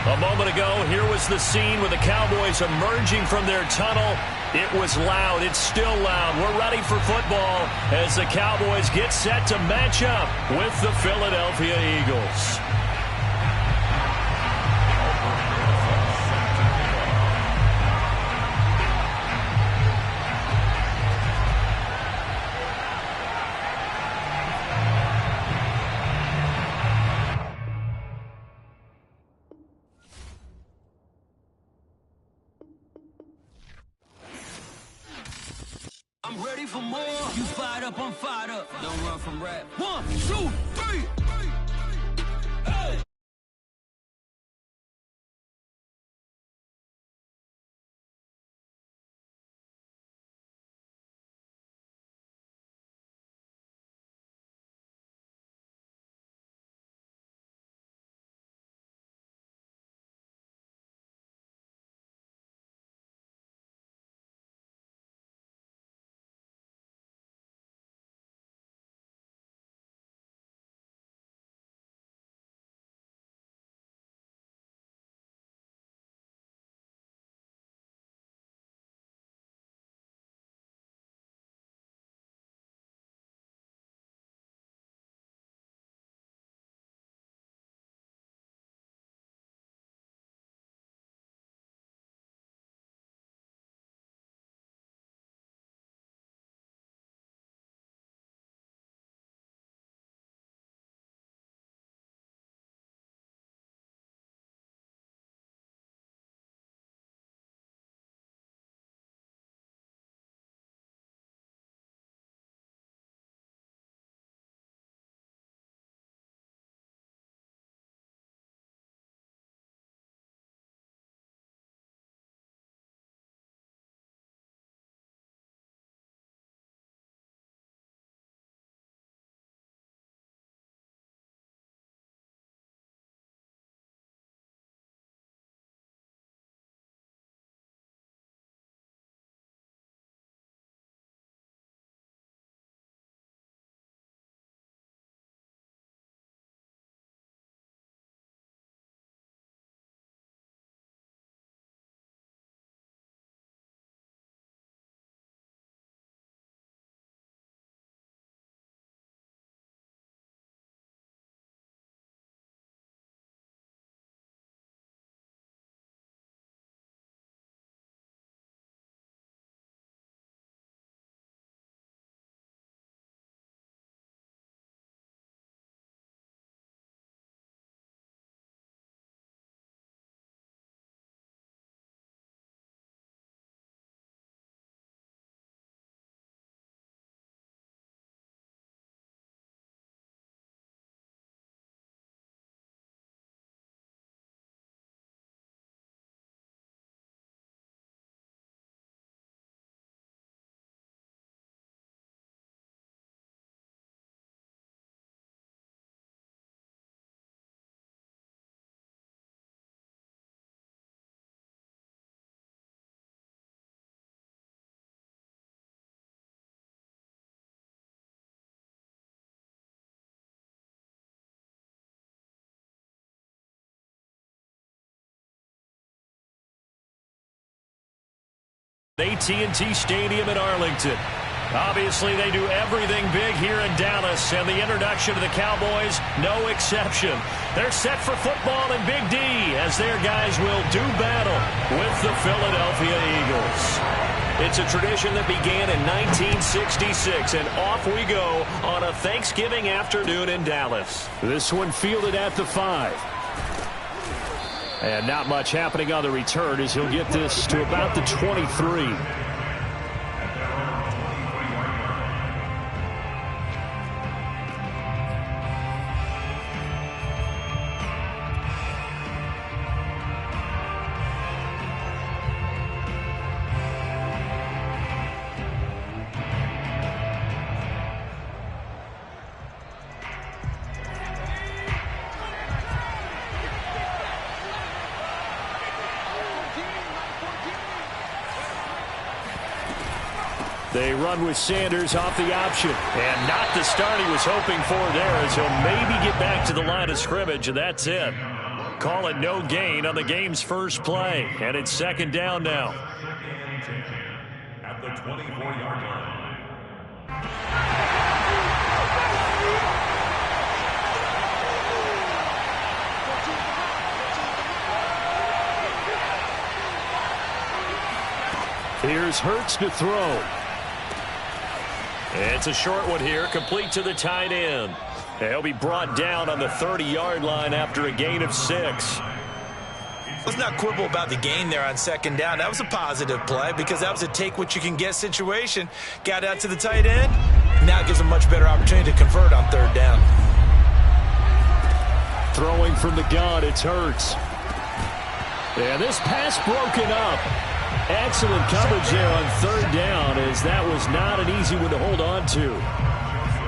A moment ago, here was the scene with the Cowboys emerging from their tunnel. It was loud. It's still loud. We're ready for football as the Cowboys get set to match up with the Philadelphia Eagles. I'm ready for more. You fired up, I'm fired up. Don't run from rap. 1, 2, 3. Hey. AT&T Stadium in Arlington. Obviously, they do everything big here in Dallas, and the introduction of the Cowboys, no exception. They're set for football in Big D as their guys will do battle with the Philadelphia Eagles. It's a tradition that began in 1966, and off we go on a Thanksgiving afternoon in Dallas. This one fielded at the 5. And not much happening on the return as he'll get this to about the 23. They run with Sanders off the option. And not the start he was hoping for there as he'll maybe get back to the line of scrimmage, and that's it. call it no gain on the game's first play. And it's second down now. At the 24-yard line. Here's Hurts to throw. It's a short one here, complete to the tight end. He'll be brought down on the 30-yard line after a gain of 6. Let's not quibble about the gain there on second down. That was a positive play because that was a take-what-you-can-get situation. Got out to the tight end. Now it gives a much better opportunity to convert on third down. Throwing from the gun, it's Hurts. And this pass broken up. Excellent coverage there on third down, as that was not an easy one to hold on to.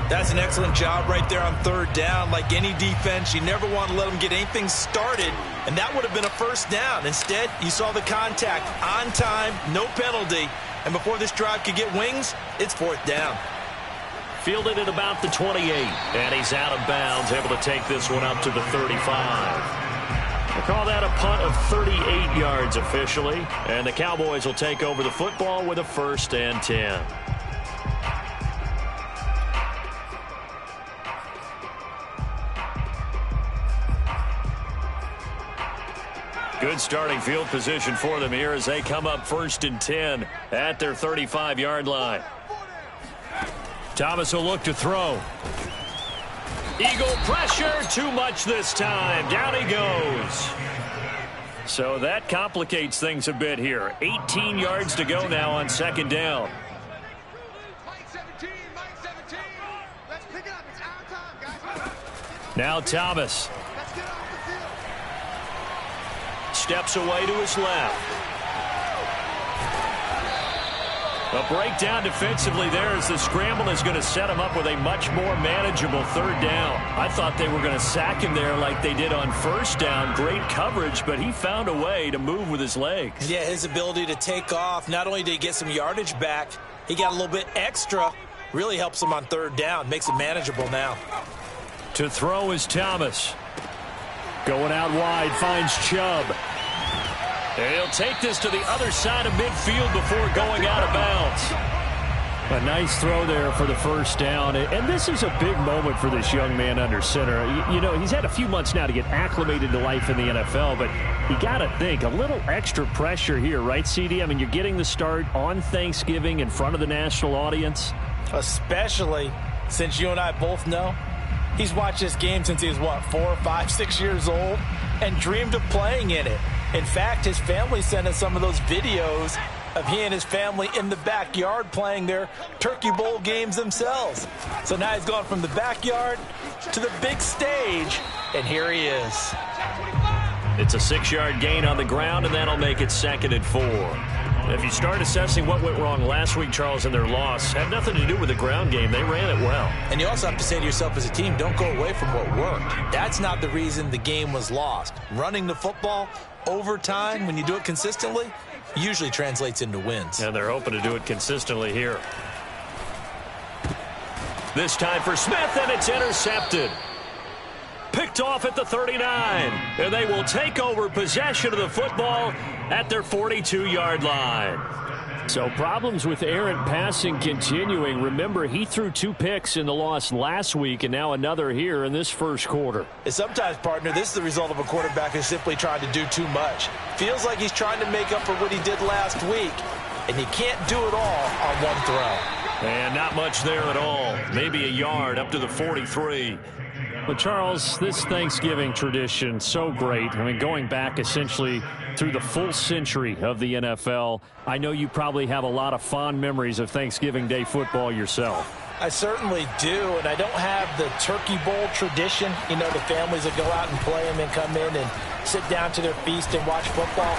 That's an excellent job right there on third down. Like any defense, you never want to let them get anything started, and that would have been a first down. Instead, you saw the contact on time, no penalty, and before this drive could get wings, it's fourth down. Fielded at about the 28, and he's out of bounds, able to take this one up to the 35. We'll call that a punt of 38 yards officially, and the Cowboys will take over the football with a 1st and 10. Good starting field position for them here as they come up 1st and 10 at their 35-yard line. Thomas will look to throw. Eagle pressure, too much this time. Down he goes. So that complicates things a bit here. 18 yards to go now on second down. Now Thomas. Steps away to his left. A breakdown defensively there as the scramble is going to set him up with a much more manageable third down. I thought they were going to sack him there like they did on first down. Great coverage, but he found a way to move with his legs. Yeah, his ability to take off, not only did he get some yardage back, he got a little bit extra. Really helps him on third down, makes it manageable now. To throw is Thomas. Going out wide, finds Chubb. He'll take this to the other side of midfield before going out of bounds. A nice throw there for the first down. And this is a big moment for this young man under center. You know, he's had a few months now to get acclimated to life in the NFL, but you got to think, a little extra pressure here, right, CD? I mean, you're getting the start on Thanksgiving in front of the national audience. Especially since you and I both know he's watched this game since he was, what, 4, 5, 6 years old and dreamed of playing in it. In fact, his family sent us some of those videos of he and his family in the backyard playing their Turkey Bowl games themselves. So now he's gone from the backyard to the big stage, and here he is. It's a 6-yard gain on the ground, and that'll make it 2nd and 4. If you start assessing what went wrong last week, Charles, in their loss, had nothing to do with the ground game. They ran it well. And you also have to say to yourself as a team, don't go away from what worked. That's not the reason the game was lost. Running the football over time, when you do it consistently, usually translates into wins. And they're hoping to do it consistently here. This time for Smith, and it's intercepted. Picked off at the 39. And they will take over possession of the football at their 42-yard line. So problems with errant passing continuing. Remember, he threw 2 picks in the loss last week, and now another here in this first quarter. And sometimes, partner, this is the result of a quarterback who's simply trying to do too much. Feels like he's trying to make up for what he did last week, and he can't do it all on one throw. And not much there at all. Maybe a yard up to the 43. But, Charles, this Thanksgiving tradition, so great. I mean, going back essentially through the full century of the NFL, I know you probably have a lot of fond memories of Thanksgiving Day football yourself. I certainly do, and I don't have the Turkey Bowl tradition. You know, the families that go out and play them and come in and sit down to their feast and watch football.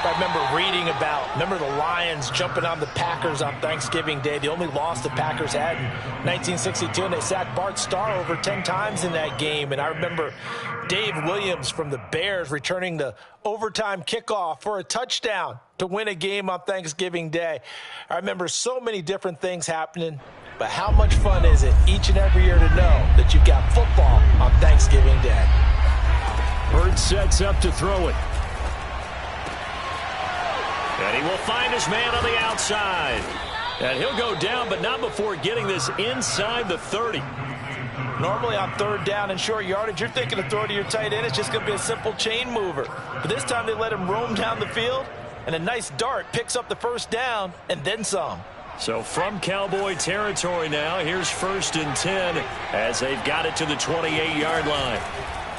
I remember reading about the Lions jumping on the Packers on Thanksgiving Day. The only loss the Packers had in 1962, and they sacked Bart Starr over 10 times in that game. And I remember Dave Williams from the Bears returning the overtime kickoff for a touchdown to win a game on Thanksgiving Day. I remember so many different things happening. But how much fun is it each and every year to know that you've got football on Thanksgiving Day? Hurts sets up to throw it. And he will find his man on the outside. And he'll go down, but not before getting this inside the 30. Normally on third down and short yardage, you're thinking of throw to your tight end. It's just going to be a simple chain mover. But this time they let him roam down the field, and a nice dart picks up the first down and then some. So from Cowboy territory now, here's 1st and 10 as they've got it to the 28-yard line.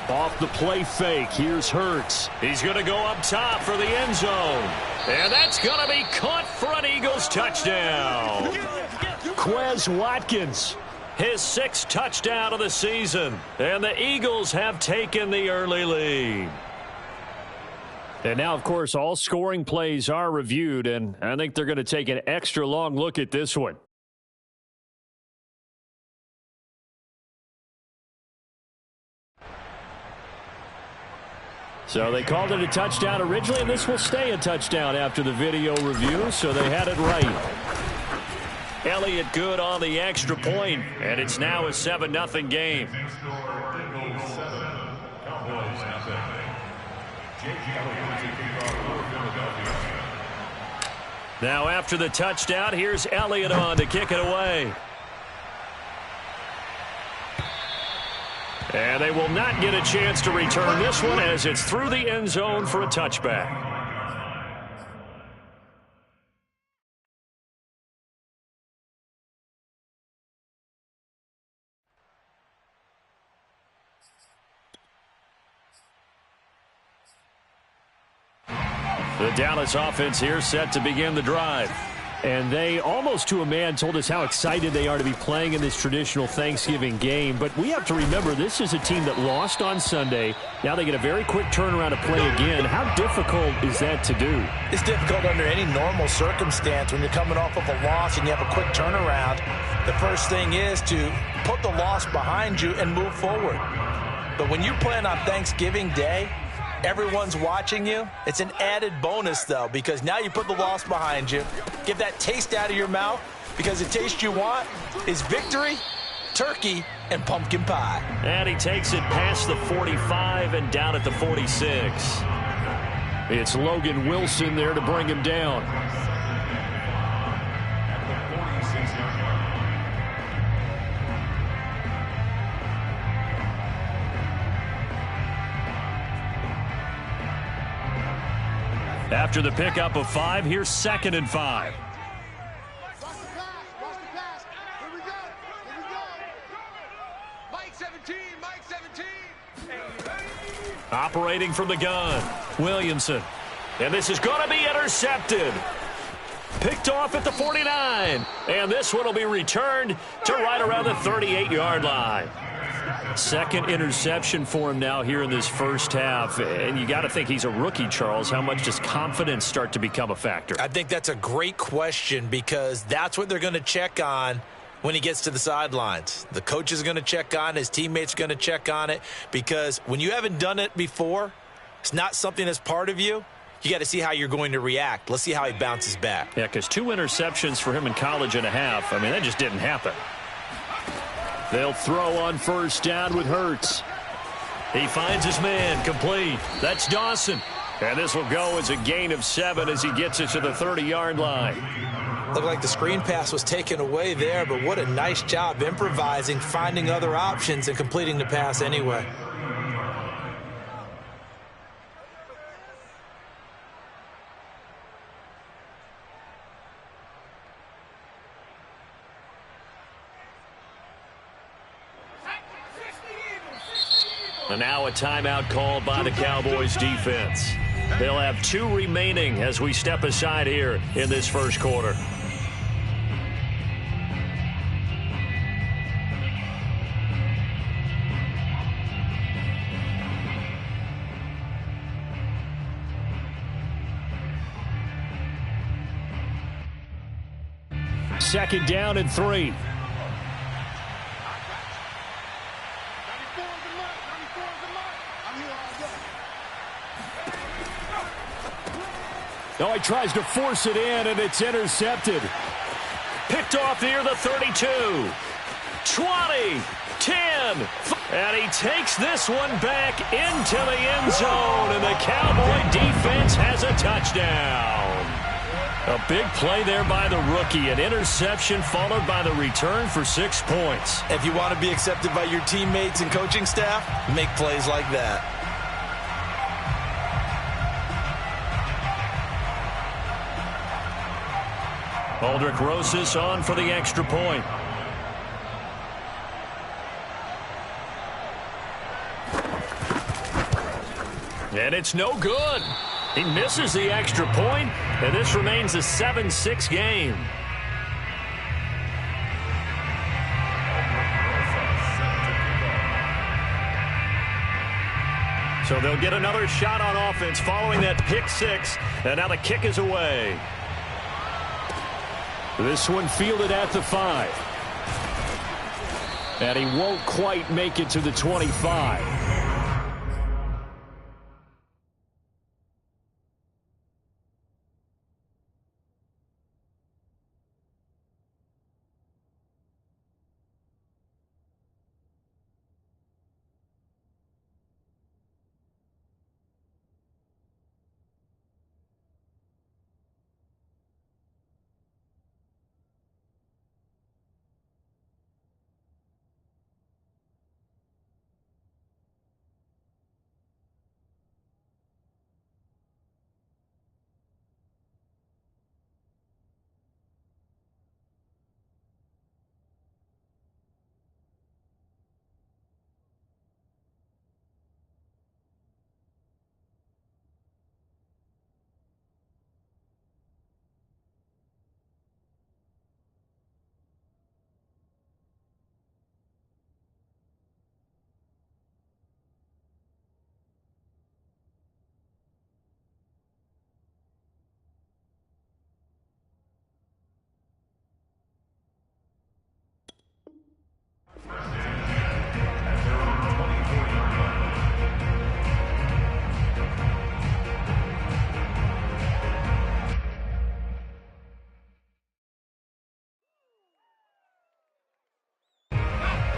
Off the play fake, here's Hurts. He's going to go up top for the end zone. And that's going to be caught for an Eagles touchdown. Quez Watkins, his 6th touchdown of the season. And the Eagles have taken the early lead. And now, of course, all scoring plays are reviewed, and I think they're going to take an extra long look at this one. So they called it a touchdown originally, and this will stay a touchdown after the video review, so they had it right. Elliott good on the extra point, and it's now a 7-0 game. Now after the touchdown, here's Elliott on to kick it away. And they will not get a chance to return this one as it's through the end zone for a touchback. The Dallas offense here set to begin the drive. And they, almost to a man, told us how excited they are to be playing in this traditional Thanksgiving game. But we have to remember, this is a team that lost on Sunday. Now they get a very quick turnaround to play again. How difficult is that to do? It's difficult under any normal circumstance when you're coming off of a loss and you have a quick turnaround. The first thing is to put the loss behind you and move forward. But when you're playing on Thanksgiving Day, everyone's watching you. It's an added bonus, though, because now you put the loss behind you. Get that taste out of your mouth, because the taste you want is victory, turkey, and pumpkin pie. And he takes it past the 45 and down at the 46. It's Logan Wilson there to bring him down. After the pickup of 5, here's 2nd and 5. Watch the pass. Here we go. Mike 17, Mike 17. Operating from the gun, Williamson. And this is going to be intercepted. Picked off at the 49. And this one will be returned to right around the 38-yard line. 2nd interception for him now here in this first half. And you got to think he's a rookie, Charles. How much does confidence start to become a factor? I think that's a great question, because that's what they're going to check on when he gets to the sidelines. The coach is going to check on it. His teammates are going to check on it, because when you haven't done it before, it's not something that's part of you. You got to see how you're going to react. Let's see how he bounces back. Yeah, because 2 interceptions for him in college and a half. I mean, that just didn't happen. They'll throw on first down with Hurts. He finds his man, complete. That's Dawson. And this will go as a gain of 7 as he gets it to the 30-yard line. Looked like the screen pass was taken away there, but what a nice job improvising, finding other options, and completing the pass anyway. And now a timeout called by the Cowboys defense. They'll have 2 remaining as we step aside here in this first quarter. Second down and 3. No, he tries to force it in, and it's intercepted. Picked off near the 32. 20. 10. And he takes this one back into the end zone, and the Cowboy defense has a touchdown. A big play there by the rookie. An interception followed by the return for 6 points. If you want to be accepted by your teammates and coaching staff, make plays like that. Aldrich Rosas on for the extra point. And it's no good. He misses the extra point, and this remains a 7-6 game. So they'll get another shot on offense following that pick six, and now the kick is away. This one fielded at the 5. And he won't quite make it to the 25.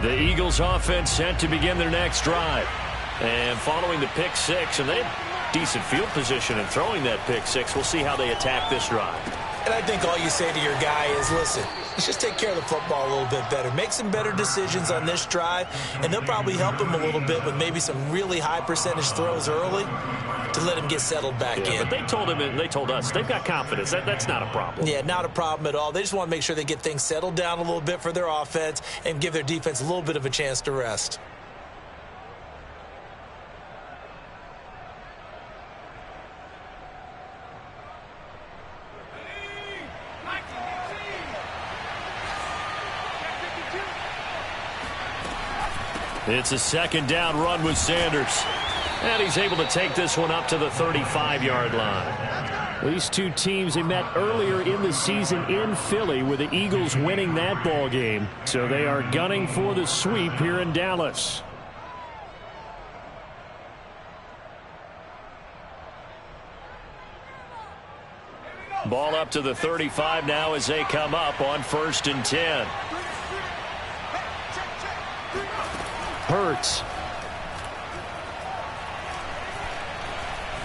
The Eagles offense set to begin their next drive. And following the pick six, and they had decent field position in throwing that pick six. We'll see how they attack this drive. And I think all you say to your guy is, listen, let's just take care of the football a little bit better. Make some better decisions on this drive, and they'll probably help him a little bit with maybe some really high percentage throws early to let him get settled back in. But they told him and they told us they've got confidence. That's not a problem. Yeah, not a problem at all. They just want to make sure they get things settled down a little bit for their offense and give their defense a little bit of a chance to rest. It's a second down run with Sanders. And he's able to take this one up to the 35-yard line. These two teams, they met earlier in the season in Philly with the Eagles winning that ball game. So they are gunning for the sweep here in Dallas. Ball up to the 35 now as they come up on 1st and 10. Hurts.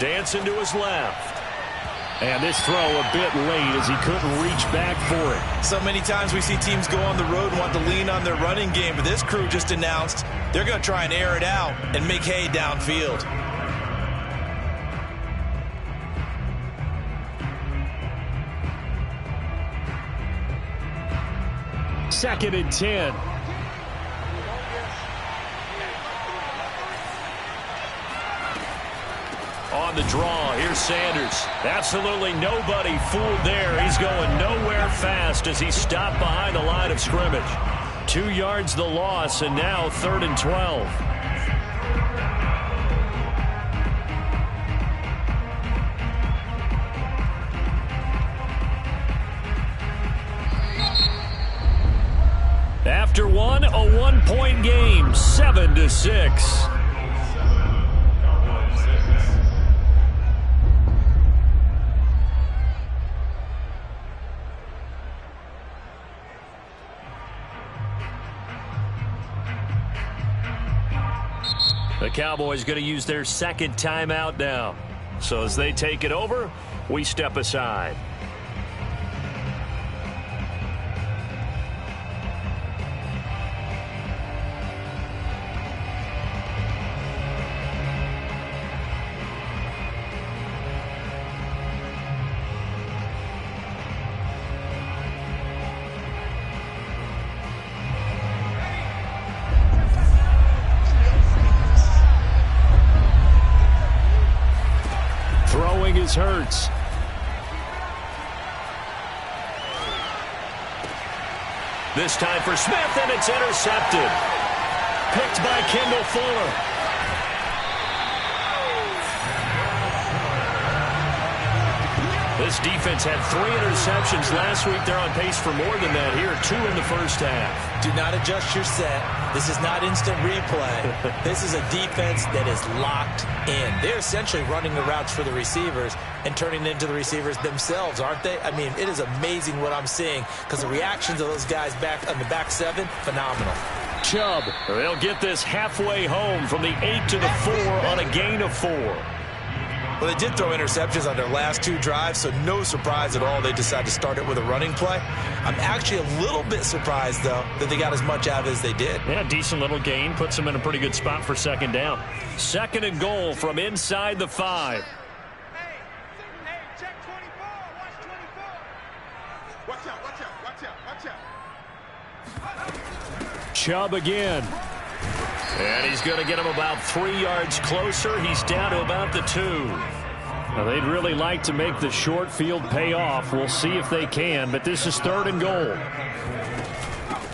Dancing to his left. And this throw a bit late as he couldn't reach back for it. So many times we see teams go on the road and want to lean on their running game, but this crew just announced they're going to try and air it out and make hay downfield. Second and 10. On the draw, here's Sanders. Absolutely nobody fooled there. He's going nowhere fast as he's stopped behind the line of scrimmage. 2 yards the loss, and now 3rd and 12. After one, a 1-point game, 7-6. Cowboys going to use their second timeout now. So as they take it over, we step aside. Throwing is Hurts. This time for Smith, and it's intercepted. Picked by Kendall Fuller. This defense had 3 interceptions last week. They're on pace for more than that here. 2 in the first half. Do not adjust your set. This is not instant replay. This is a defense that is locked in. They're essentially running the routes for the receivers and turning into the receivers themselves, aren't they? I mean, it is amazing what I'm seeing because the reactions of those guys back on the back 7, phenomenal. Chubb, they'll get this halfway home from the 8 to the 4 on a gain of 4. Well, they did throw interceptions on their last 2 drives, so no surprise at all they decided to start it with a running play. I'm actually a little bit surprised, though, that they got as much out of it as they did. Yeah, decent little gain. Puts them in a pretty good spot for second down. Second and goal from inside the 5. Hey, check 24. Watch 24. Watch out, watch out, watch out, watch out. Chubb again. And he's going to get him about 3 yards closer. He's down to about the 2. Now, they'd really like to make the short field pay off. We'll see if they can, but this is third and goal.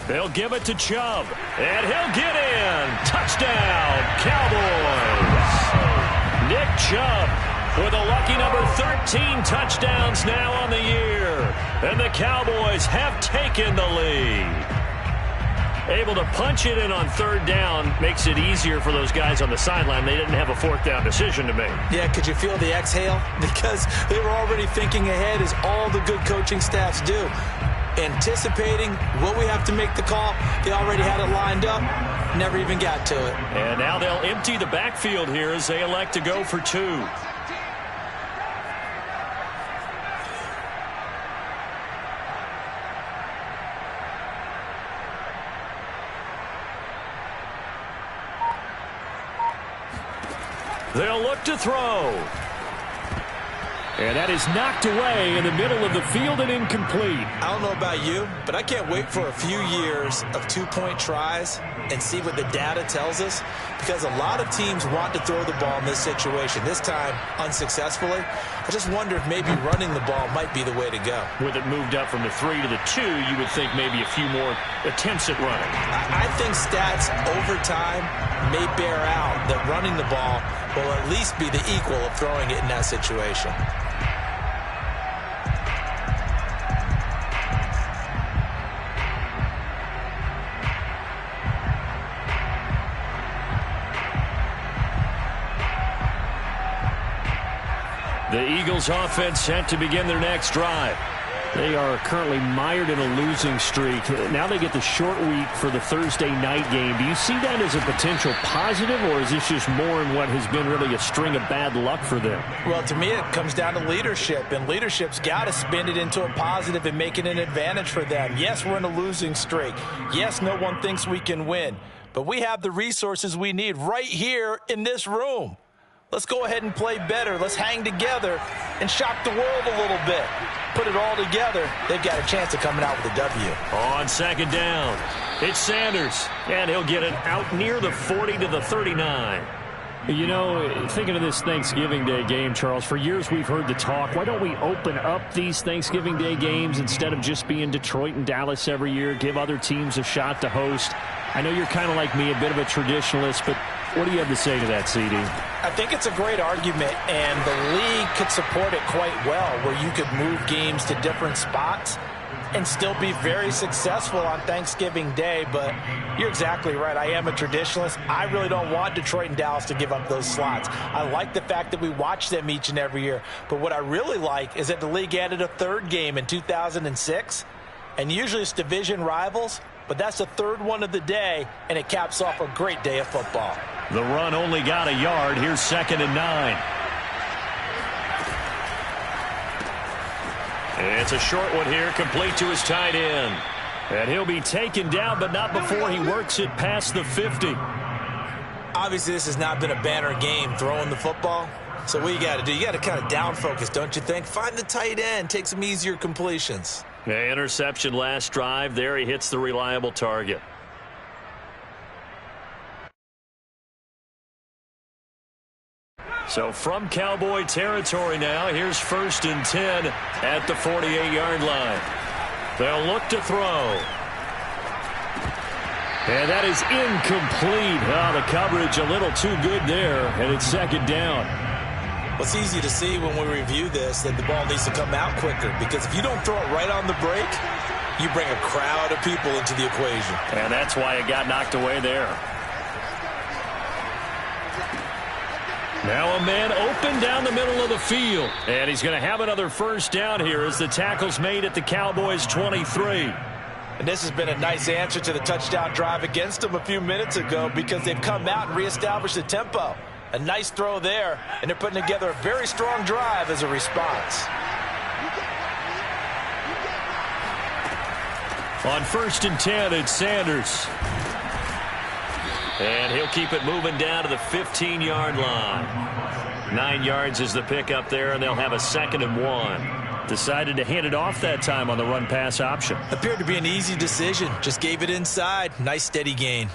They'll give it to Chubb, and he'll get in. Touchdown, Cowboys. Nick Chubb with a lucky number 13 touchdowns now on the year. And the Cowboys have taken the lead. Able to punch it in on third down makes it easier for those guys on the sideline. They didn't have a fourth down decision to make. Yeah, could you feel the exhale? Because they were already thinking ahead, as all the good coaching staffs do. Anticipating what we have to make the call. They already had it lined up. Never even got to it. And now they'll empty the backfield here as they elect to go for 2. They'll look to throw. And that is knocked away in the middle of the field and incomplete. I don't know about you, but I can't wait for a few years of 2-point tries and see what the data tells us, because a lot of teams want to throw the ball in this situation. This time, unsuccessfully. I just wonder if maybe running the ball might be the way to go. With it moved up from the 3 to the 2, you would think maybe a few more attempts at running. I think stats over time may bear out that running the ball will at least be the equal of throwing it in that situation. The Eagles offense set to begin their next drive. They are currently mired in a losing streak. Now they get the short week for the Thursday night game. Do you see that as a potential positive, or is this just more in what has been really a string of bad luck for them? Well, to me, it comes down to leadership, and leadership's got to spin it into a positive and make it an advantage for them. Yes, we're in a losing streak. Yes, no one thinks we can win, but we have the resources we need right here in this room. Let's go ahead and play better. Let's hang together and shock the world a little bit. Put it all together. They've got a chance of coming out with a W. On second down, it's Sanders, and he'll get it out near the 40 to the 39. You know, thinking of this Thanksgiving Day game, Charles, for years we've heard the talk, why don't we open up these Thanksgiving Day games instead of just being Detroit and Dallas every year, give other teams a shot to host? I know you're kind of like me, a bit of a traditionalist, but what do you have to say to that, CD? I think it's a great argument, and the league could support it quite well, where you could move games to different spots and still be very successful on Thanksgiving Day. But you're exactly right. I am a traditionalist. I really don't want Detroit and Dallas to give up those slots. I like the fact that we watch them each and every year. But what I really like is that the league added a third game in 2006, and usually it's division rivals, but that's the third one of the day, and it caps off a great day of football. The run only got a yard. Here's 2nd and 9. It's a short one here, complete to his tight end. And he'll be taken down, but not before he works it past the 50. Obviously, this has not been a banner game throwing the football. So what you got to do, you got to kind of down focus, don't you think? Find the tight end, take some easier completions. Yeah, interception last drive. There he hits the reliable target. So from Cowboy territory now, here's 1st and 10 at the 48-yard line. They'll look to throw. And that is incomplete. Oh, the coverage a little too good there, and it's 2nd down. Well, it's easy to see when we review this that the ball needs to come out quicker, because if you don't throw it right on the break, you bring a crowd of people into the equation. And that's why it got knocked away there. Now a man open down the middle of the field. And he's going to have another 1st down here as the tackle's made at the Cowboys' 23. And this has been a nice answer to the touchdown drive against them a few minutes ago, because they've come out and reestablished the tempo. A nice throw there, and they're putting together a very strong drive as a response. On 1st and 10, it's Sanders. And he'll keep it moving down to the 15-yard line. 9 yards is the pickup there, and they'll have a 2nd and 1. Decided to hand it off that time on the run-pass option. Appeared to be an easy decision. Just gave it inside. Nice steady gain.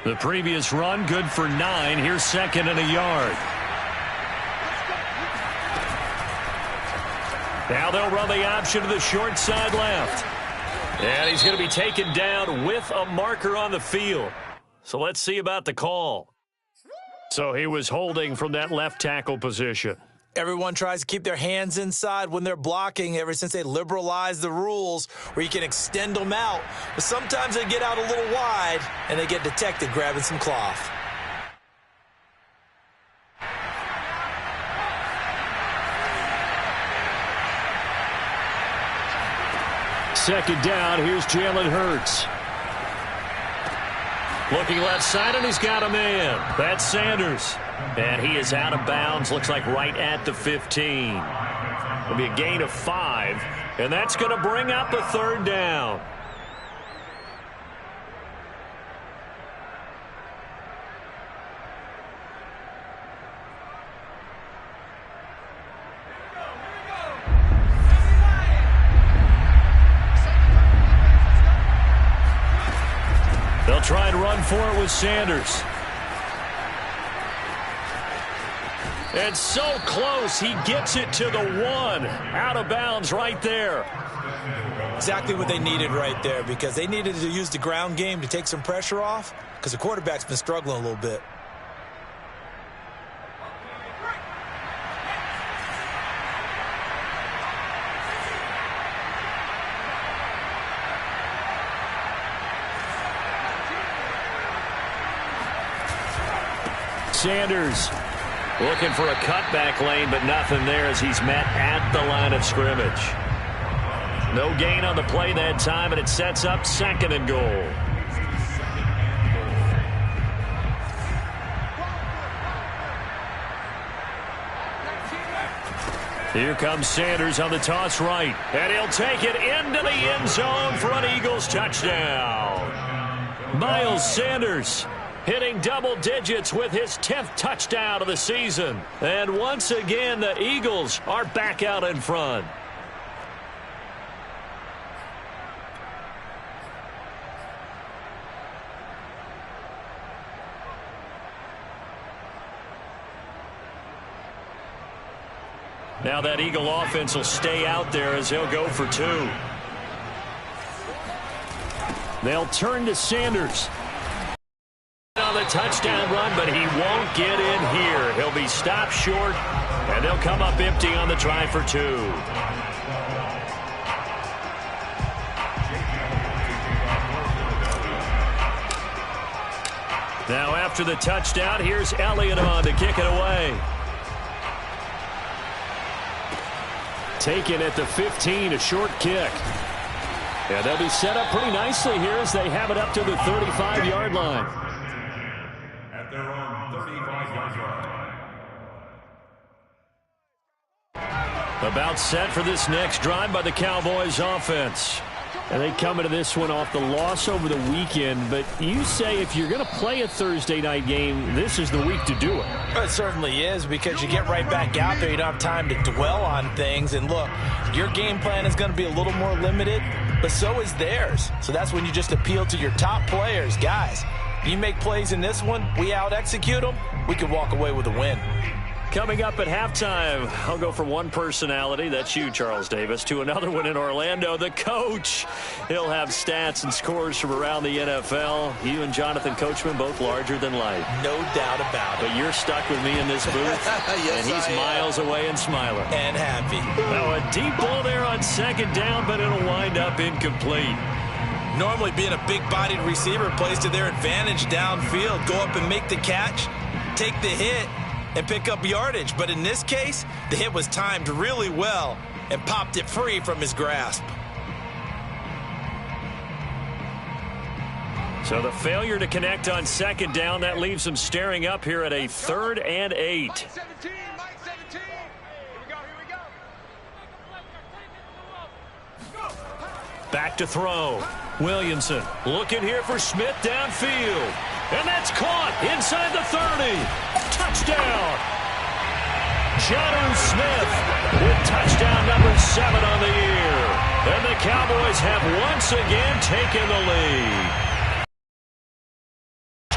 The previous run, good for 9. Here's 2nd and a yard. Now they'll run the option to the short side left. And he's going to be taken down with a marker on the field. So let's see about the call. So he was holding from that left tackle position. Everyone tries to keep their hands inside when they're blocking ever since they liberalized the rules where you can extend them out. But sometimes they get out a little wide and they get detected grabbing some cloth. Second down, here's Jalen Hurts. Looking left side, and he's got a man. That's Sanders. And he is out of bounds, looks like right at the 15. It'll be a gain of 5, and that's going to bring up a 3rd down. They'll try and run for it with Sanders. And so close, he gets it to the 1. Out of bounds right there. Exactly what they needed right there, because they needed to use the ground game to take some pressure off, because the quarterback's been struggling a little bit. Sanders looking for a cutback lane, but nothing there as he's met at the line of scrimmage. No gain on the play that time, and it sets up 2nd and goal. Here comes Sanders on the toss right, and he'll take it into the end zone for an Eagles touchdown. Miles Sanders hitting double digits with his 10th touchdown of the season. And once again, the Eagles are back out in front. Now that Eagle offense will stay out there as they'll go for 2. They'll turn to Sanders on the touchdown run, but he won't get in here. He'll be stopped short, and they'll come up empty on the try for 2. Now after the touchdown, here's Elliott on to kick it away. Taken at the 15, a short kick. Yeah, they'll be set up pretty nicely here as they have it up to the 35-yard line. About set for this next drive by the Cowboys offense. And they come into this one off the loss over the weekend, but you say if you're going to play a Thursday night game, this is the week to do it. Well, it certainly is, because you get right back out there. You don't have time to dwell on things. And look, your game plan is going to be a little more limited, but so is theirs. So that's when you just appeal to your top players. Guys, you make plays in this one, we out-execute them, we could walk away with a win. Coming up at halftime, I'll go from one personality, that's you, Charles Davis, to another one in Orlando, the coach. He'll have stats and scores from around the NFL. You and Jonathan Coachman, both larger than life. No doubt about it. But you're stuck with me in this booth, yes, and he's miles away and smiling. And happy. Now a deep ball there on second down, but it'll wind up incomplete. Normally being a big-bodied receiver plays to their advantage downfield. Go up and make the catch, take the hit, and pick up yardage. But in this case, the hit was timed really well and popped it free from his grasp. So the failure to connect on second down, that leaves them staring up here at a 3rd and 8. Mike 17, Mike 17. Here we go. Back to throw. Williamson looking here for Smith downfield. And that's caught inside the 30. Touchdown. Jonnu Smith with touchdown number 7 on the year. And the Cowboys have once again taken the lead.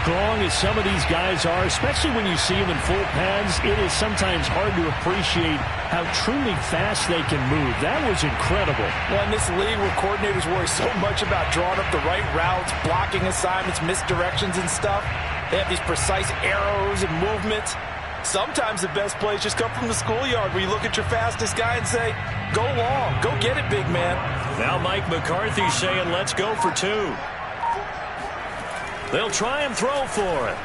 Strong as some of these guys are, especially when you see them in full pads, it is sometimes hard to appreciate how truly fast they can move. That was incredible. Well, in this league where coordinators worry so much about drawing up the right routes, blocking assignments, misdirections and stuff, they have these precise arrows and movements. Sometimes the best plays just come from the schoolyard where you look at your fastest guy and say, go long, go get it, big man. Now Mike McCarthy saying, let's go for 2. They'll try and throw for it.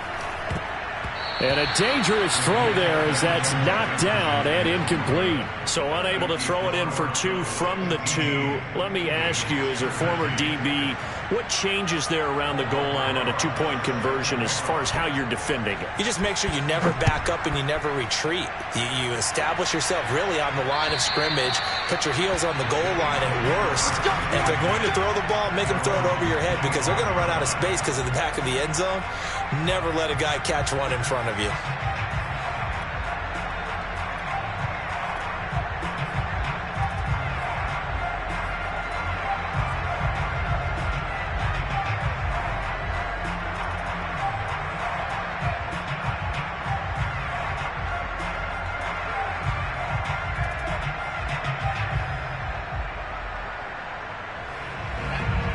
And a dangerous throw there as that's knocked down and incomplete. So unable to throw it in for 2 from the 2. Let me ask you, as a former DB, what changes there around the goal line on a 2-point conversion as far as how you're defending it? You just make sure you never back up and you never retreat. You establish yourself really on the line of scrimmage, put your heels on the goal line at worst. And if they're going to throw the ball, make them throw it over your head because they're going to run out of space because of the back of the end zone. Never let a guy catch one in front of you.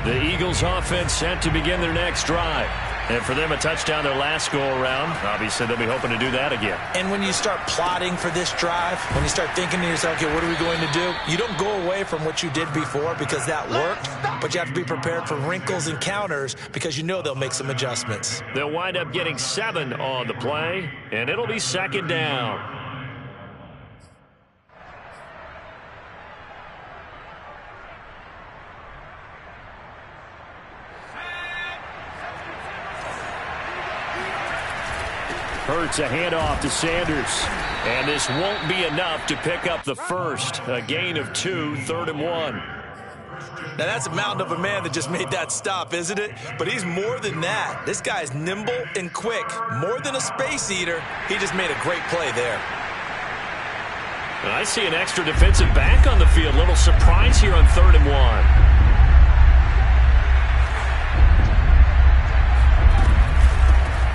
The Eagles offense set to begin their next drive. And for them, a touchdown their last go-around. Obviously, they'll be hoping to do that again. And when you start plotting for this drive, when you start thinking to yourself, okay, what are we going to do? You don't go away from what you did before because that worked, but you have to be prepared for wrinkles and counters because you know they'll make some adjustments. They'll wind up getting 7 on the play, and it'll be second down. Hurts a handoff to Sanders. And this won't be enough to pick up the first. A gain of 2, 3rd and 1. Now, that's a mountain of a man that just made that stop, isn't it? But he's more than that. This guy's nimble and quick. More than a space eater. He just made a great play there. And I see an extra defensive back on the field. Little surprise here on 3rd and 1.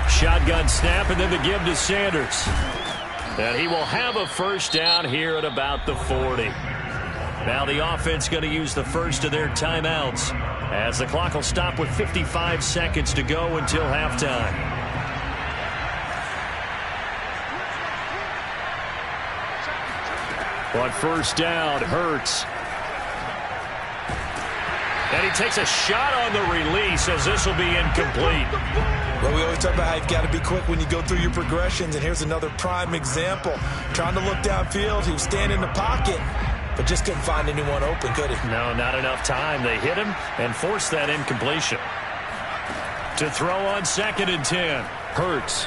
Shotgun snap and then the give to Sanders. And he will have a first down here at about the 40. Now the offense going to use the first of their timeouts as the clock will stop with 55 seconds to go until halftime. On first down, Hurts. And he takes a shot on the release as this will be incomplete. Well, we always talk about how you've got to be quick when you go through your progressions, and here's another prime example. Trying to look downfield, he was standing in the pocket, but just couldn't find anyone open, could he? No, not enough time. They hit him and forced that incompletion. To throw on 2nd and 10, Hurts.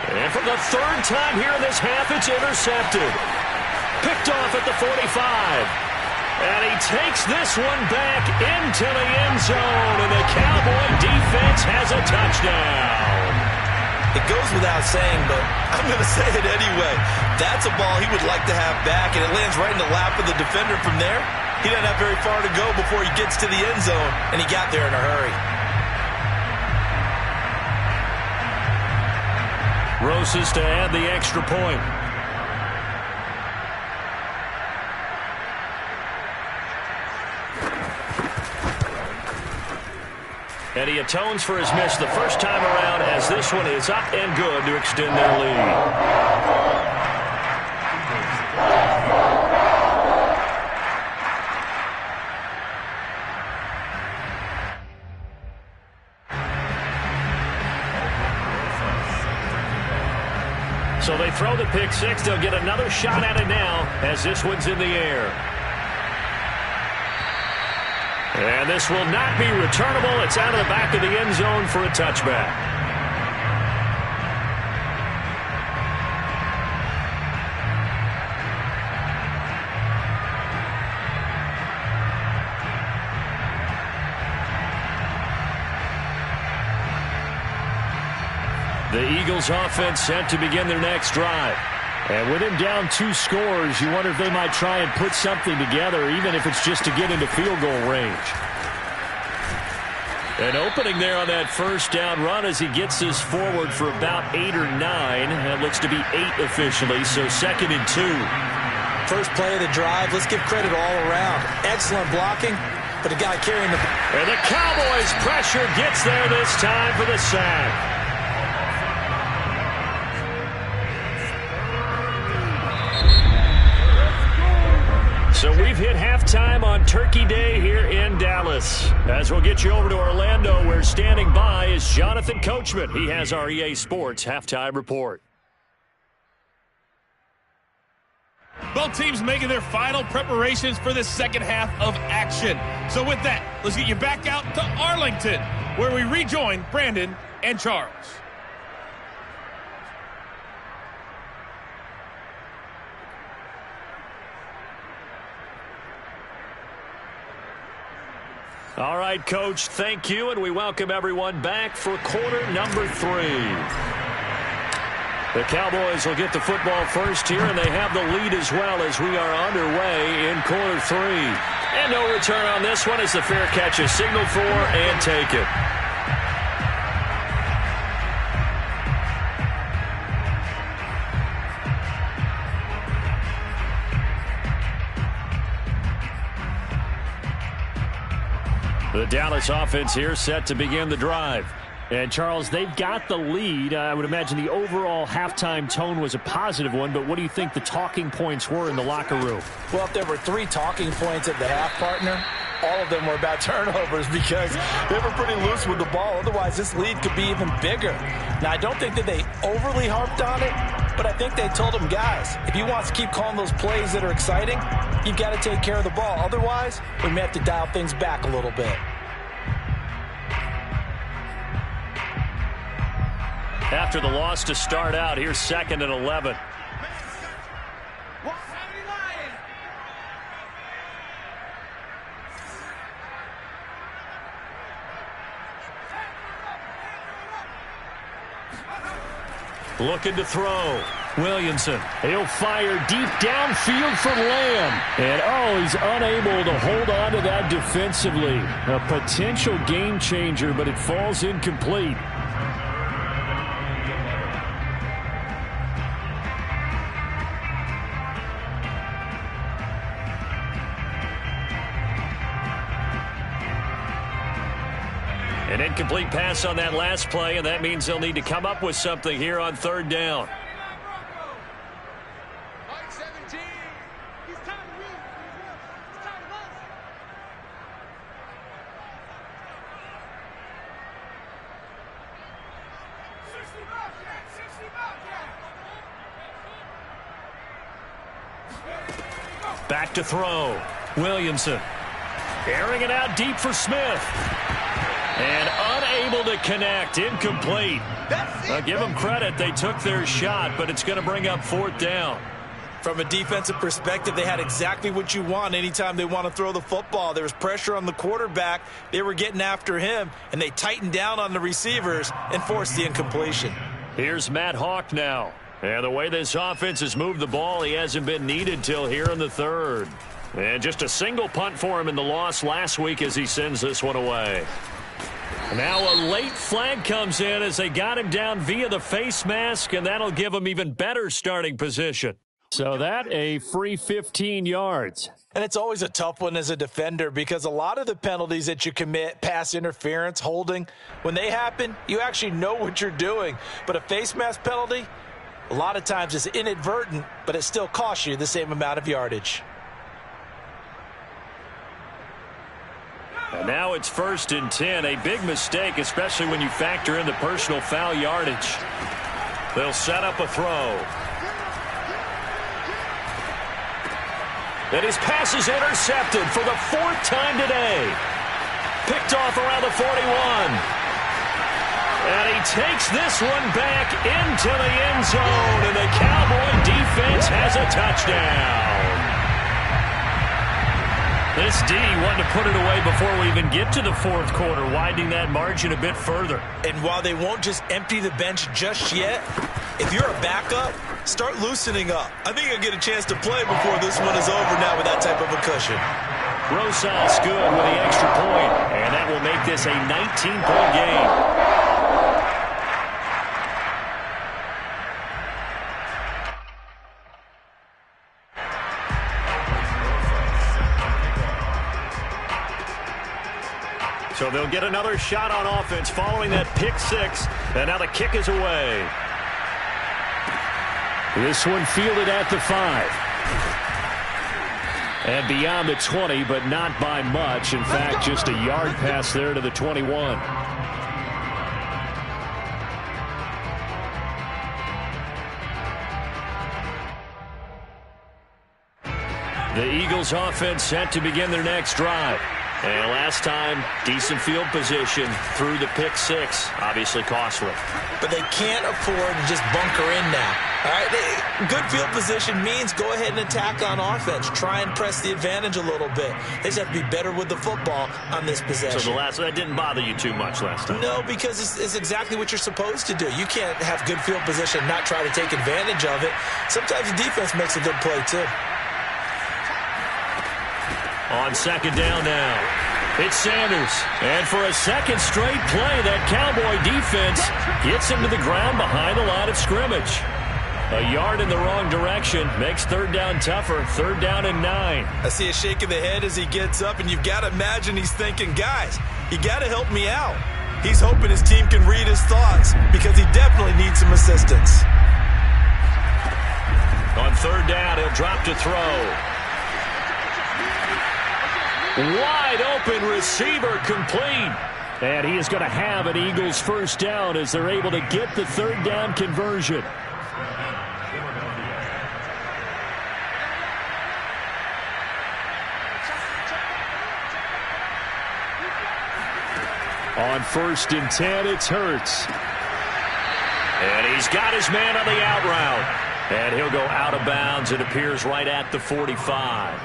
And for the 3rd time here in this half, it's intercepted. Picked off at the 45. And he takes this one back into the end zone, and the Cowboy defense has a touchdown. It goes without saying, but I'm going to say it anyway. That's a ball he would like to have back, and it lands right in the lap of the defender from there. He doesn't have very far to go before he gets to the end zone, and he got there in a hurry. Roses to add the extra point. And he atones for his miss the first time around, as this one is up and good to extend their lead. So they throw the pick six. They'll get another shot at it now as this one's in the air. And this will not be returnable. It's out of the back of the end zone for a touchback. The Eagles offense set to begin their next drive. And with him down 2 scores, you wonder if they might try and put something together, even if it's just to get into field goal range. An opening there on that first down run as he gets this forward for about 8 or 9. That looks to be 8 officially, so 2nd and 2. First play of the drive. Let's give credit all around. Excellent blocking, but a guy carrying the... And the Cowboys' pressure gets there this time for the sack. So we've hit halftime on Turkey Day here in Dallas. As we'll get you over to Orlando, where standing by is Jonathan Coachman. He has our EA Sports halftime report. Both teams making their final preparations for the second half of action. So with that, let's get you back out to Arlington, where we rejoin Brandon and Charles. All right, Coach, thank you, and we welcome everyone back for quarter number 3. The Cowboys will get the football first here, and they have the lead as well as we are underway in quarter 3. And no return on this one as the fair catch is signaled for and taken. The Dallas offense here set to begin the drive. And, Charles, they've got the lead. I would imagine the overall halftime tone was a positive one, but what do you think the talking points were in the locker room? Well, if there were 3 talking points at the half, partner, all of them were about turnovers because they were pretty loose with the ball. Otherwise, this lead could be even bigger. Now, I don't think that they overly harped on it, but I think they told them, guys, if you want to keep calling those plays that are exciting, you've got to take care of the ball. Otherwise, we may have to dial things back a little bit. After the loss to start out, here's 2nd and 11. Looking to throw. Williamson. He'll fire deep downfield for Lamb. And, he's unable to hold on to that defensively. A potential game changer, but it falls incomplete. An incomplete pass on that last play, and that means they'll need to come up with something here on 3rd down. Back to throw. Williamson. Airing it out deep for Smith. And unable to connect. Incomplete. I'll give them credit. They took their shot, but it's going to bring up 4th down. From a defensive perspective, they had exactly what you want anytime they want to throw the football. There was pressure on the quarterback. They were getting after him, and they tightened down on the receivers and forced the incompletion. Here's Matt Hawk now. And the way this offense has moved the ball, he hasn't been needed till here in the third. And just a single punt for him in the loss last week as he sends this one away. Now a late flag comes in as they got him down via the face mask, and that'll give him even better starting position. So that a free 15 yards. And it's always a tough one as a defender because a lot of the penalties that you commit, pass interference, holding, when they happen, you actually know what you're doing. But a face mask penalty, a lot of times it's inadvertent, but it still costs you the same amount of yardage. And now it's 1st and 10. A big mistake, especially when you factor in the personal foul yardage. They'll set up a throw. And his pass is intercepted for the 4th time today. Picked off around the 41. And he takes this one back into the end zone. And the Cowboy defense has a touchdown. This D wanted to put it away before we even get to the 4th quarter, widening that margin a bit further. And while they won't just empty the bench just yet, if you're a backup, start loosening up. I think you'll get a chance to play before this one is over now with that type of a cushion. Rosas good with the extra point, and that will make this a 19-point game. So they'll get another shot on offense following that pick six, and now the kick is away. This one fielded at the 5. And beyond the 20, but not by much. In fact, just a yard pass there to the 21. The Eagles offense set to begin their next drive. And last time, decent field position through the pick six. Obviously costly. But they can't afford to just bunker in now. All right, good field position means go ahead and attack on offense. Try and press the advantage a little bit. They just have to be better with the football on this possession. So that didn't bother you too much last time? No, because it's exactly what you're supposed to do. You can't have good field position and not try to take advantage of it. Sometimes the defense makes a good play, too. On 2nd down now, it's Sanders. And for a second straight play, that Cowboy defense gets him to the ground behind the line of scrimmage. A yard in the wrong direction makes 3rd down tougher. 3rd down and 9. I see a shake of the head as he gets up, and you've got to imagine he's thinking, guys, you got to help me out. He's hoping his team can read his thoughts because he definitely needs some assistance. On 3rd down, he'll drop to throw. Wide open receiver complete. And he is going to have an Eagles 1st down as they're able to get the 3rd down conversion. On 1st and 10, it's Hurts. And he's got his man on the out route. And he'll go out of bounds. It appears right at the 45.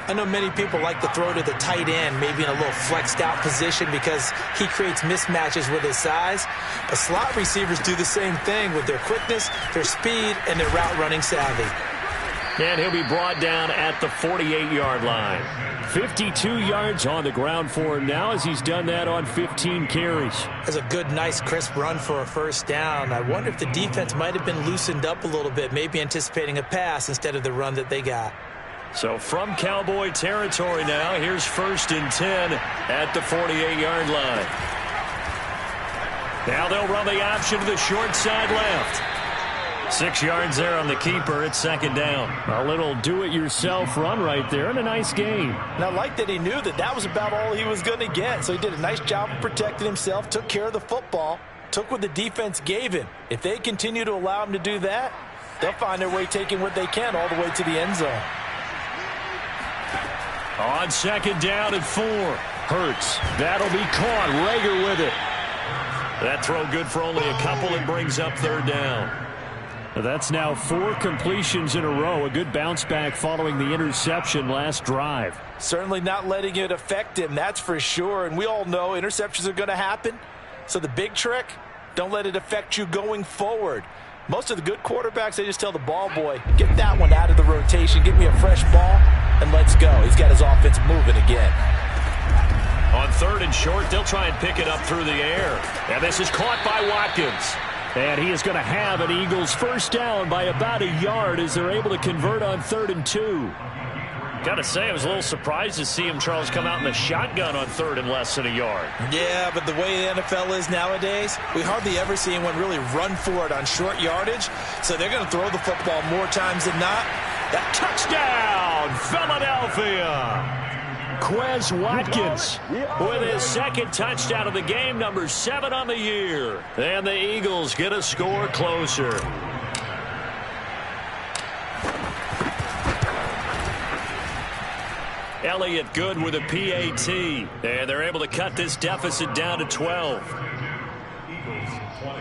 I know many people like to throw to the tight end, maybe in a little flexed out position because he creates mismatches with his size. But slot receivers do the same thing with their quickness, their speed, and their route running savvy. And he'll be brought down at the 48-yard line. 52 yards on the ground for him now as he's done that on 15 carries. That's a good, nice, crisp run for a 1st down. I wonder if the defense might have been loosened up a little bit, maybe anticipating a pass instead of the run that they got. So from Cowboy territory now, here's 1st and 10 at the 48-yard line. Now they'll run the option to the short side left. 6 yards there on the keeper. It's 2nd down. A little do-it-yourself run right there and a nice game. And I like that he knew that was about all he was going to get. So he did a nice job of protecting himself, took care of the football, took what the defense gave him. If they continue to allow him to do that, they'll find their way taking what they can all the way to the end zone. On 2nd down and 4. Hurts. That'll be caught. Rager with it. That throw good for only a couple and brings up 3rd down. That's now 4 completions in a row. A good bounce back following the interception last drive. Certainly not letting it affect him, that's for sure. And we all know interceptions are going to happen. So the big trick, don't let it affect you going forward. Most of the good quarterbacks, they just tell the ball boy, get that one out of the rotation, give me a fresh ball, and let's go. He's got his offense moving again. On 3rd and short, they'll try and pick it up through the air. And this is caught by Watkins. And he is going to have an Eagles first down by about a yard as they're able to convert on 3rd and 2. Got to say, I was a little surprised to see him, Charles, come out in the shotgun on 3rd and less than a yard. Yeah, but the way the NFL is nowadays, we hardly ever see anyone really run for it on short yardage. So they're going to throw the football more times than not. That touchdown, Philadelphia! Quez Watkins with his 2nd touchdown of the game, number 7 on the year. And the Eagles get a score closer. Elliott good with a PAT. And they're able to cut this deficit down to 12. Eagles 20.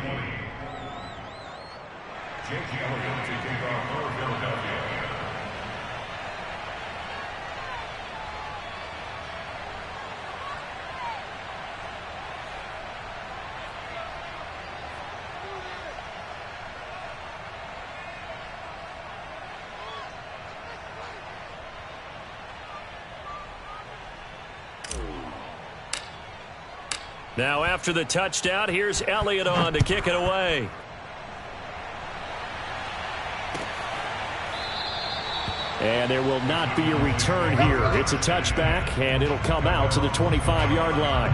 Jake Elliott to kick off for Philadelphia. Now after the touchdown, here's Elliott on to kick it away. And there will not be a return here. It's a touchback, and it'll come out to the 25-yard line.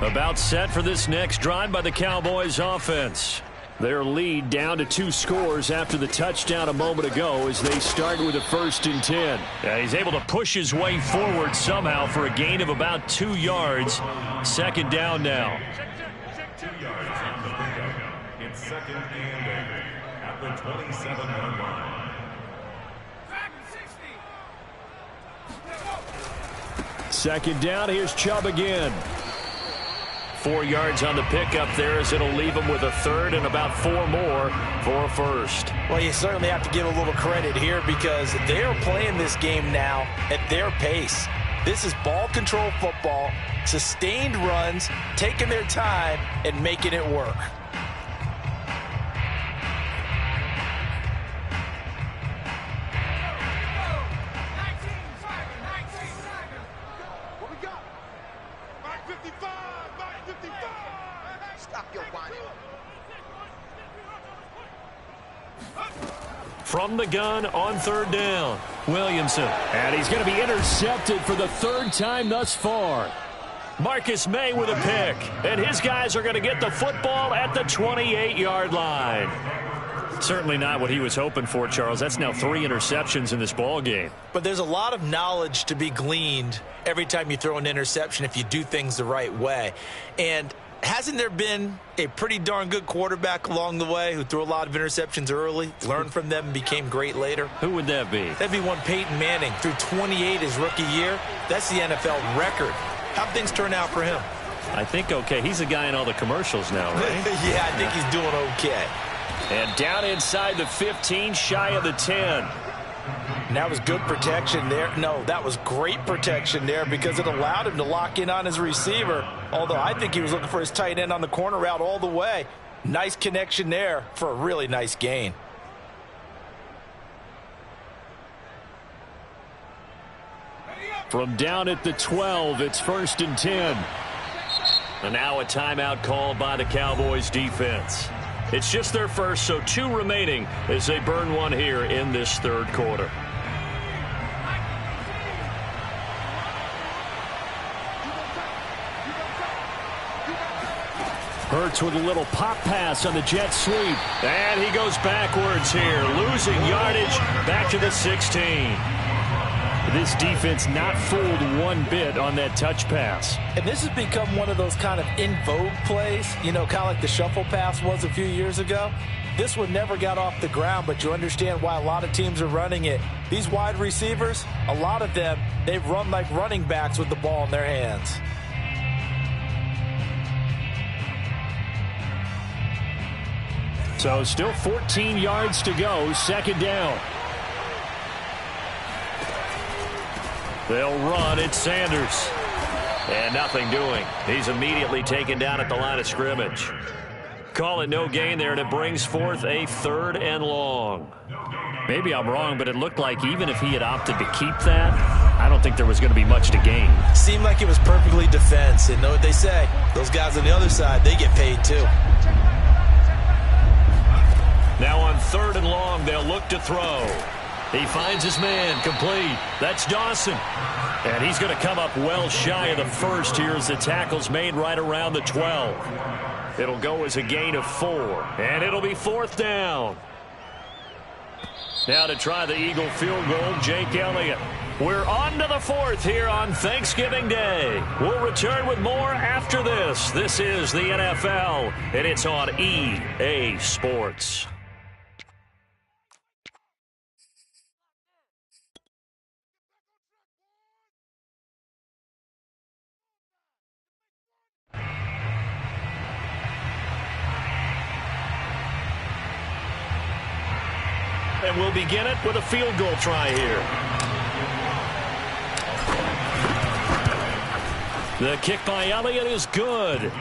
About set for this next drive by the Cowboys offense. Their lead down to 2 scores after the touchdown a moment ago as they start with a 1st and 10. Yeah, he's able to push his way forward somehow for a gain of about 2 yards. 2nd down now. 2 yards on the pickup. It's 2nd and 8 at the 27-yard line. 2nd down, here's Chubb again. 4 yards on the pickup there as it'll leave him with a 3rd and about 4 more for a 1st. Well, you certainly have to give a little credit here because they're playing this game now at their pace. This is ball control football, sustained runs, taking their time and making it work. What we got? 555! 555! Stop your whining. From the gun on 3rd down, Williamson. And he's going to be intercepted for the 3rd time thus far. Marcus May with a pick. And his guys are going to get the football at the 28-yard line. Certainly not what he was hoping for, Charles. That's now 3 interceptions in this ball game. But there's a lot of knowledge to be gleaned every time you throw an interception if you do things the right way. And hasn't there been a pretty darn good quarterback along the way who threw a lot of interceptions early, learned from them, and became great later? Who would that be? That'd be one Peyton Manning. Threw 28 his rookie year. That's the NFL record. How'd things turn out for him? I think okay. He's a guy in all the commercials now, right? Yeah, I think he's doing okay. And down inside the 15, shy of the 10. And that was good protection there. No, that was great protection there because it allowed him to lock in on his receiver. Although I think he was looking for his tight end on the corner route all the way. Nice connection there for a really nice gain. From down at the 12, it's 1st and 10. And now a timeout called by the Cowboys defense. It's just their first, so 2 remaining as they burn one here in this 3rd quarter. Hurts with a little pop pass on the jet sweep. And he goes backwards here, losing yardage back to the 16. This defense not fooled one bit on that touch pass. And this has become one of those kind of in vogue plays, you know, kind of like the shuffle pass was a few years ago. This one never got off the ground, but you understand why a lot of teams are running it. These wide receivers, a lot of them, they've run like running backs with the ball in their hands. So still 14 yards to go, second down. They'll run. It's Sanders. And nothing doing. He's immediately taken down at the line of scrimmage. Call it no gain there, and it brings forth a 3rd and long. Maybe I'm wrong, but it looked like even if he had opted to keep that, I don't think there was going to be much to gain. Seemed like it was perfectly defense. And know what they say? Those guys on the other side, they get paid too. Now on 3rd and long, they'll look to throw. He finds his man, complete. That's Dawson. And he's going to come up well shy of the first here as the tackle's made right around the 12. It'll go as a gain of 4, and it'll be 4th down. Now to try the Eagle field goal, Jake Elliott. We're on to the 4th here on Thanksgiving Day. We'll return with more after this. This is the NFL, and it's on EA Sports. And we'll begin it with a field goal try here. The kick by Elliott is good.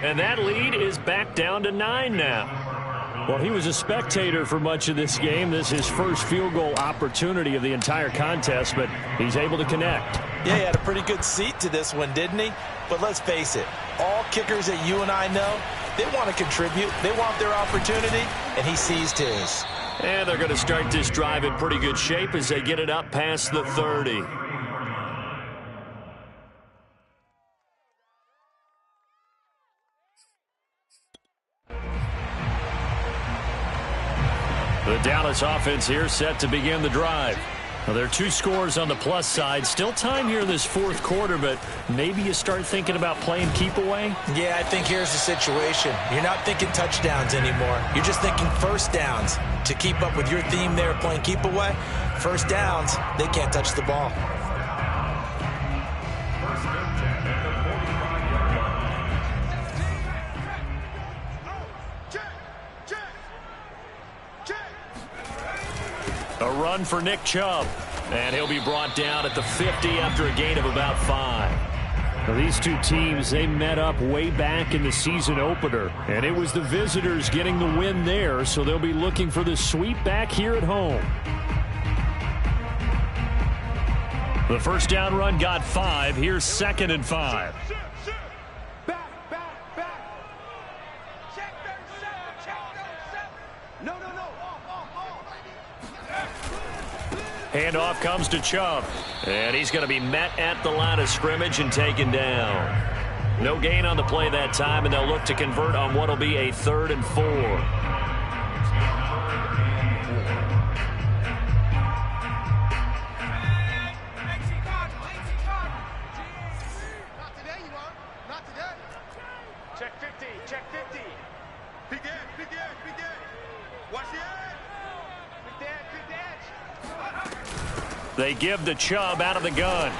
And that lead is back down to 9 now. Well, he was a spectator for much of this game. This is his first field goal opportunity of the entire contest, but he's able to connect. Yeah, he had a pretty good seat to this one, didn't he? But let's face it, all kickers that you and I know, they want to contribute. They want their opportunity, and he seized his. And they're going to start this drive in pretty good shape as they get it up past the 30. The Dallas offense here set to begin the drive. Well, there are 2 scores on the plus side. Still time here in this 4th quarter, but maybe you start thinking about playing keep away? Yeah, I think here's the situation. You're not thinking touchdowns anymore. You're just thinking first downs. To keep up with your theme there, playing keep away, first downs, they can't touch the ball. A run for Nick Chubb, and he'll be brought down at the 50 after a gain of about 5. Now, these 2 teams, they met up way back in the season opener, and it was the visitors getting the win there, so they'll be looking for the sweep back here at home. The first down run got 5. Here's 2nd and 5. Handoff comes to Chubb, and he's going to be met at the line of scrimmage and taken down. No gain on the play that time, and they'll look to convert on what will be a 3rd and 4. Not today, you are. Not today. Check 50. Check 50. Big edge. Big edge. Big edge. Watch the edge. Big edge. Big edge. They give the Chubb out of the gun.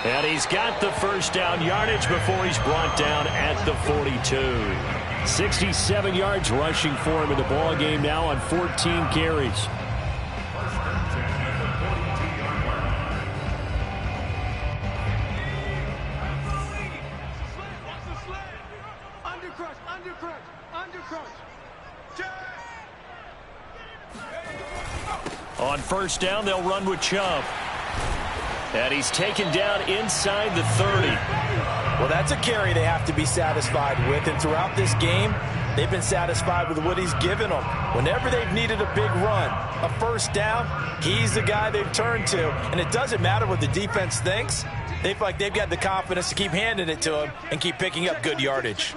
And he's got the first down yardage before he's brought down at the 42. 67 yards rushing for him in the ball game now on 14 carries. On first down, they'll run with Chubb. And he's taken down inside the 30. Well, that's a carry they have to be satisfied with. And throughout this game, they've been satisfied with what he's given them. Whenever they've needed a big run, a first down, he's the guy they've turned to. And it doesn't matter what the defense thinks. They feel like they've got the confidence to keep handing it to him and keep picking up good yardage.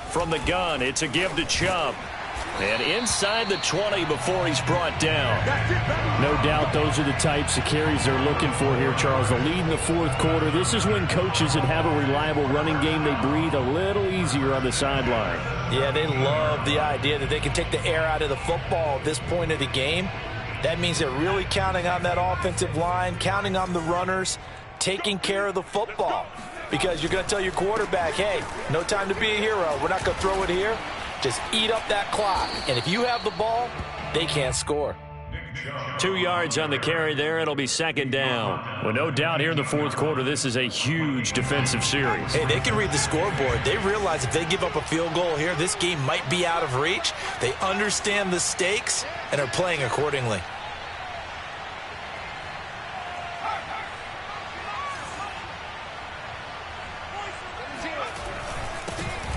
From the gun, it's a give to Chubb. And inside the 20 before he's brought down. No doubt those are the types of carries they're looking for here, Charles. The lead in the fourth quarter. This is when coaches that have a reliable running game, they breathe a little easier on the sideline. Yeah, they love the idea that they can take the air out of the football at this point of the game. That means they're really counting on that offensive line, counting on the runners, taking care of the football. Because you're going to tell your quarterback, hey, no time to be a hero. We're not going to throw it here. Just eat up that clock. And if you have the ball, they can't score. 2 yards on the carry there. It'll be second down. Well, no doubt here in the fourth quarter, this is a huge defensive series. Hey, they can read the scoreboard. They realize if they give up a field goal here, this game might be out of reach. They understand the stakes and are playing accordingly.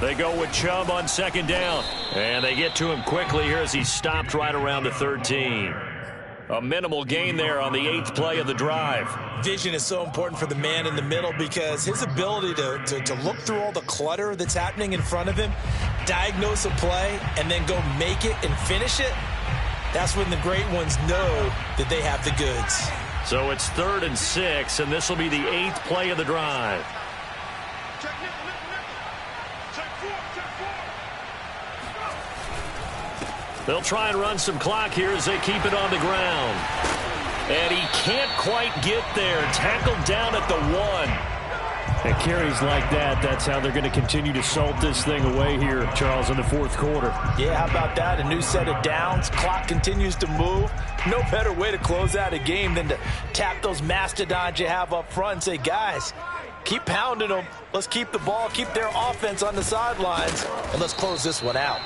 They go with Chubb on second down. And they get to him quickly here as he's stopped right around the 13. A minimal gain there on the 8th play of the drive. Vision is so important for the man in the middle because his ability to look through all the clutter that's happening in front of him, diagnose a play, and then go make it and finish it, that's when the great ones know that they have the goods. So it's 3rd and 6, and this will be the 8th play of the drive. They'll try and run some clock here as they keep it on the ground. And he can't quite get there. Tackled down at the 1. And carries like that, that's how they're going to continue to salt this thing away here, Charles, in the fourth quarter. Yeah, how about that? A new set of downs. Clock continues to move. No better way to close out a game than to tap those mastodons you have up front and say, guys, keep pounding them. Let's keep the ball, keep their offense on the sidelines, and let's close this one out.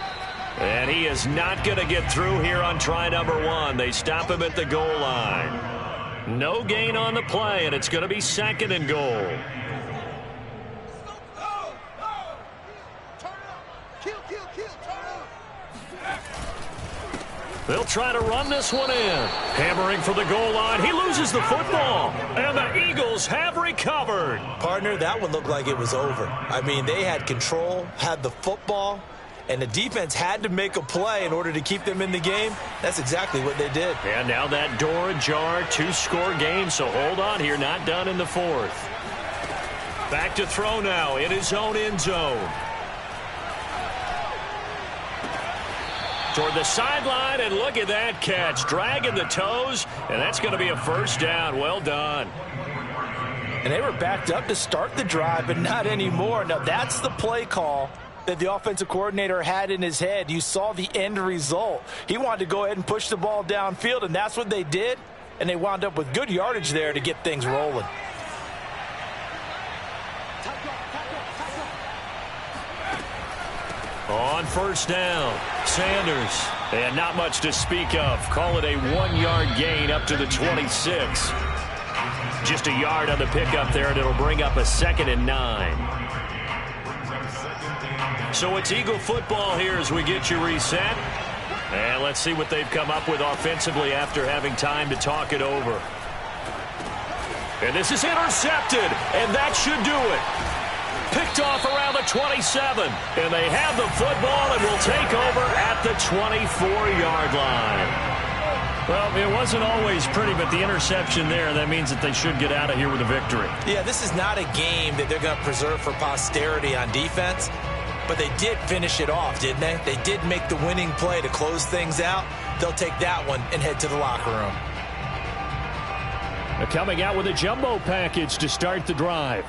And he is not going to get through here on try number 1. They stop him at the goal line. No gain on the play, and it's going to be 2nd and goal. They'll try to run this one in. Hammering for the goal line. He loses the football. And the Eagles have recovered. Partner, that one looked like it was over. I mean, they had control, had the football, and the defense had to make a play in order to keep them in the game. That's exactly what they did. And now that door ajar, 2-score game, so hold on here, not done in the 4th. Back to throw now in his own end zone. Toward the sideline, and look at that catch. Dragging the toes, and that's going to be a first down. Well done. And they were backed up to start the drive, but not anymore. Now, that's the play call that the offensive coordinator had in his head. You saw the end result. He wanted to go ahead and push the ball downfield, and that's what they did. And they wound up with good yardage there to get things rolling. On first down, Sanders. And not much to speak of. Call it a 1-yard gain up to the 26. Just a yard on the pickup there, and it'll bring up a 2nd and 9. So it's Eagle football here as we get you reset. And let's see what they've come up with offensively after having time to talk it over. And this is intercepted, and that should do it. Picked off around the 27. And they have the football and will take over at the 24-yard line. Well, it wasn't always pretty, but the interception there, that means that they should get out of here with a victory. Yeah, this is not a game that they're going to preserve for posterity on defense. But they did finish it off, didn't they? They did make the winning play to close things out. They'll take that one and head to the locker room. They're coming out with a jumbo package to start the drive.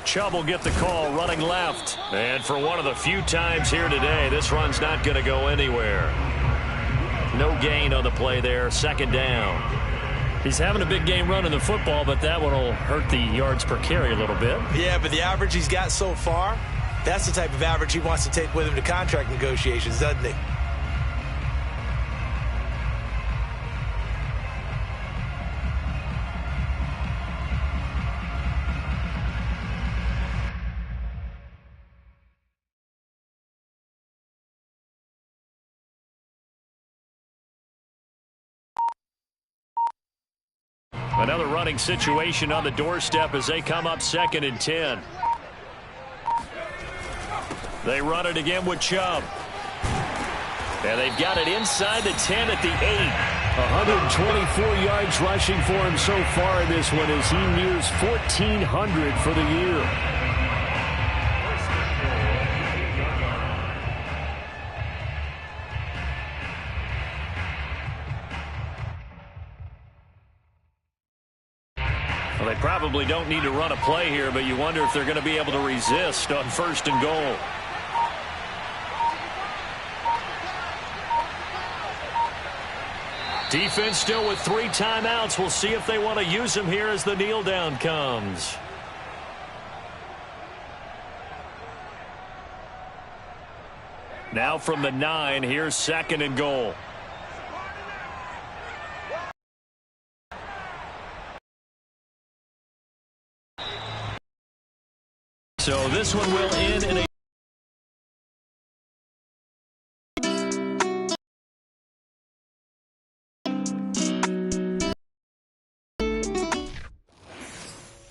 Chubb will get the call running left. And for one of the few times here today, this run's not going to go anywhere. No gain on the play there. 2nd down. He's having a big game running the football, but that one will hurt the yards per carry a little bit. Yeah, but the average he's got so far, that's the type of average he wants to take with him to contract negotiations, doesn't he? Another running situation on the doorstep as they come up 2nd and 10. They run it again with Chubb. And they've got it inside the 10 at the 8. 124 yards rushing for him so far in this one as he nears 1,400 for the year. Well, they probably don't need to run a play here, but you wonder if they're going to be able to resist on 1st and goal. Defense still with 3 timeouts. We'll see if they want to use them here as the kneel down comes. Now from the 9, here's 2nd and goal. So this one will end in a